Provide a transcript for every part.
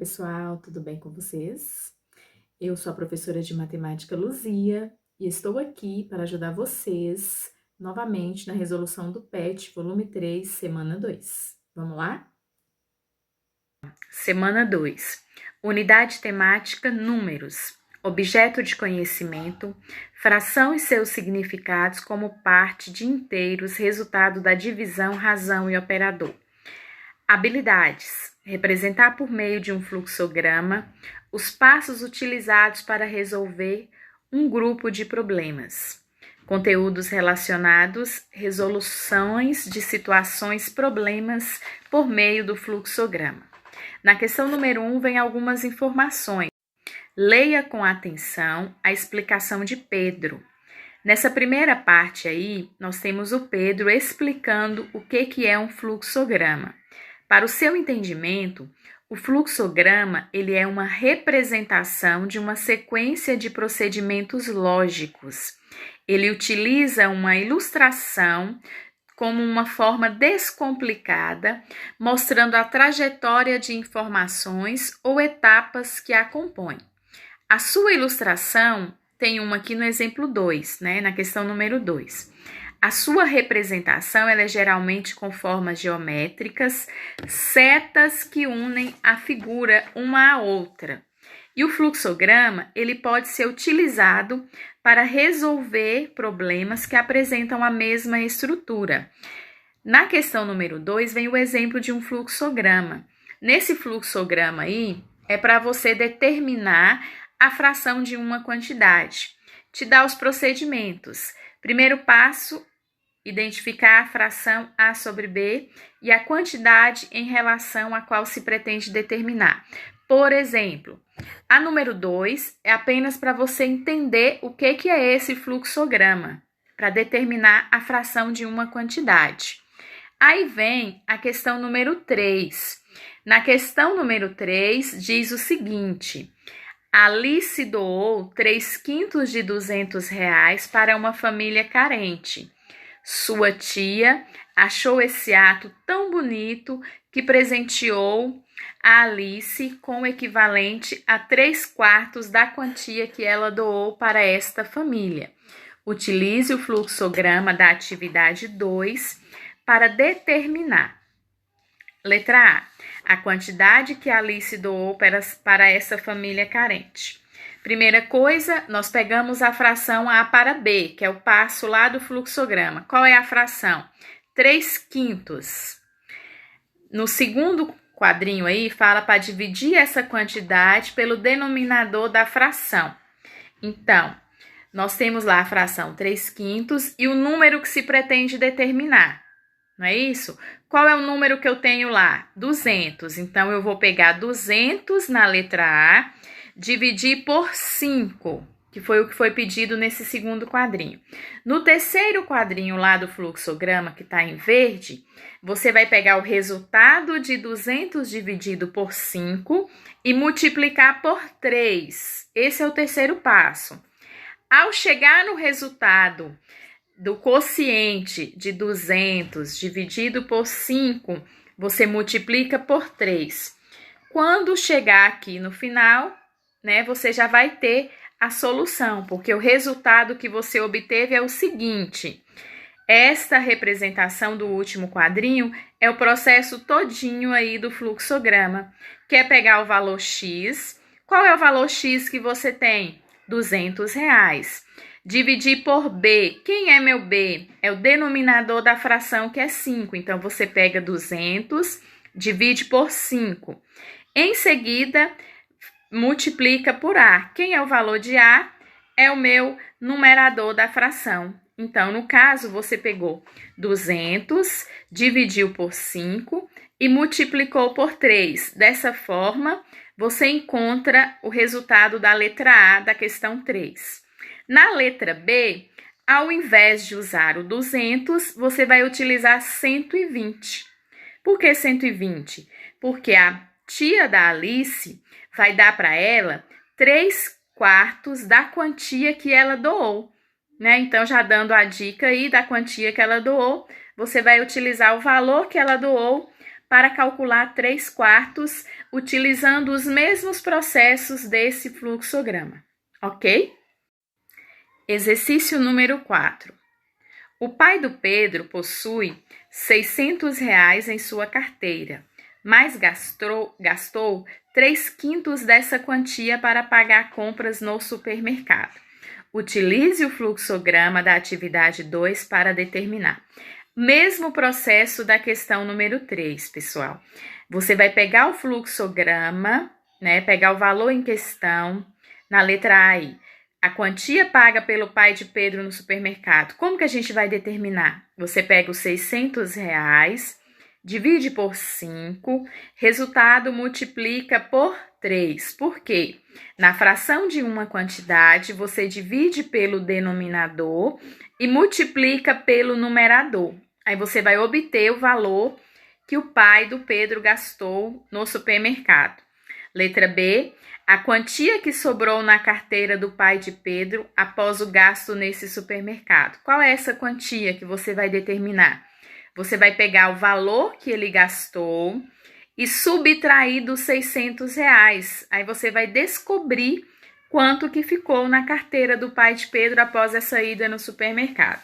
pessoal, tudo bem com vocês? Eu sou a professora de matemática Luzia e estou aqui para ajudar vocês novamente na resolução do PET, volume 3, semana 2. Vamos lá? Semana 2. Unidade temática números. Objeto de conhecimento, fração e seus significados como parte de inteiros, resultado da divisão, razão e operador. Habilidades. Representar por meio de um fluxograma os passos utilizados para resolver um grupo de problemas. Conteúdos relacionados, resoluções de situações, problemas por meio do fluxograma. Na questão número 1 vem algumas informações. Leia com atenção a explicação de Pedro. Nessa primeira parte aí, nós temos o Pedro explicando o que é um fluxograma. Para o seu entendimento, o fluxograma ele é uma representação de uma sequência de procedimentos lógicos. Ele utiliza uma ilustração como uma forma descomplicada, mostrando a trajetória de informações ou etapas que a compõem. A sua ilustração tem uma aqui no exemplo 2, na questão número 2. A sua representação ela é geralmente com formas geométricas, setas que unem a figura uma à outra. E o fluxograma ele pode ser utilizado para resolver problemas que apresentam a mesma estrutura. Na questão número 2 vem o exemplo de um fluxograma. Nesse fluxograma aí é para você determinar a fração de uma quantidade. Te dá os procedimentos. Primeiro passo, identificar a fração A sobre B e a quantidade em relação a qual se pretende determinar. Por exemplo, a número 2 é apenas para você entender o que é esse fluxograma, para determinar a fração de uma quantidade. Aí vem a questão número 3. Na questão número 3 diz o seguinte: Alice doou 3/5 de R$200 para uma família carente. Sua tia achou esse ato tão bonito que presenteou a Alice com o equivalente a 3/4 da quantia que ela doou para esta família. Utilize o fluxograma da atividade 2 para determinar. Letra A. A quantidade que a Alice doou para essa família carente. Primeira coisa, nós pegamos a fração A para B, que é o passo lá do fluxograma. Qual é a fração? 3/5. No segundo quadrinho aí, fala para dividir essa quantidade pelo denominador da fração. Então, nós temos lá a fração 3/5 e o número que se pretende determinar. Não é isso? Qual é o número que eu tenho lá? 200. Então, eu vou pegar 200 na letra A, dividir por 5, que foi o que foi pedido nesse segundo quadrinho. No terceiro quadrinho lá do fluxograma, que está em verde, você vai pegar o resultado de 200 dividido por 5 e multiplicar por 3. Esse é o terceiro passo. Ao chegar no resultado do quociente de 200 dividido por 5, você multiplica por 3. Quando chegar aqui no final, você já vai ter a solução, porque o resultado que você obteve é o seguinte: esta representação do último quadrinho é o processo todinho aí do fluxograma, que é pegar o valor X. Qual é o valor X que você tem? R$200. Dividir por B. Quem é meu B? É o denominador da fração, que é 5. Então, você pega 200, divide por 5. Em seguida, multiplica por A. Quem é o valor de A? É o meu numerador da fração. Então, no caso, você pegou 200, dividiu por 5 e multiplicou por 3. Dessa forma, você encontra o resultado da letra A da questão 3. Na letra B, ao invés de usar o 200, você vai utilizar 120. Por que 120? Porque a tia da Alice vai dar para ela 3/4 da quantia que ela doou, Então, já dando a dica aí da quantia que ela doou, você vai utilizar o valor que ela doou para calcular 3/4, utilizando os mesmos processos desse fluxograma, ok? Exercício número 4. O pai do Pedro possui R$ 600 em sua carteira, mas gastou 3/5 dessa quantia para pagar compras no supermercado. Utilize o fluxograma da atividade 2 para determinar. Mesmo processo da questão número 3, pessoal. Você vai pegar o fluxograma, né? Pegar o valor em questão na letra A aí. A quantia paga pelo pai de Pedro no supermercado. Como que a gente vai determinar? Você pega os R$ 600, divide por 5, resultado multiplica por 3. Por quê? Na fração de uma quantidade, você divide pelo denominador e multiplica pelo numerador. Aí você vai obter o valor que o pai do Pedro gastou no supermercado. Letra B, a quantia que sobrou na carteira do pai de Pedro após o gasto nesse supermercado. Qual é essa quantia que você vai determinar? Você vai pegar o valor que ele gastou e subtrair dos R$ 600. Aí você vai descobrir quanto que ficou na carteira do pai de Pedro após essa ida no supermercado.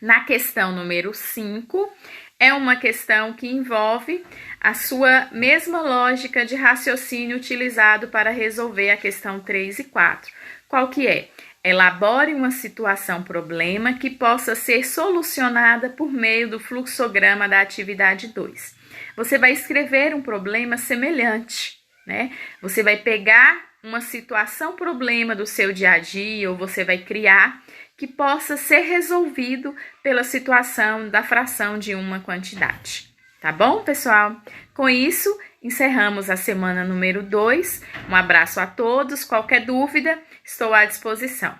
Na questão número 5, é uma questão que envolve a sua mesma lógica de raciocínio utilizado para resolver a questão 3 e 4. Qual que é? Elabore uma situação-problema que possa ser solucionada por meio do fluxograma da atividade 2. Você vai escrever um problema semelhante, né? Você vai pegar uma situação-problema do seu dia a dia ou você vai criar que possa ser resolvido pela situação da fração de uma quantidade. Tá bom, pessoal? Com isso, encerramos a semana número 2. Um abraço a todos. Qualquer dúvida, estou à disposição.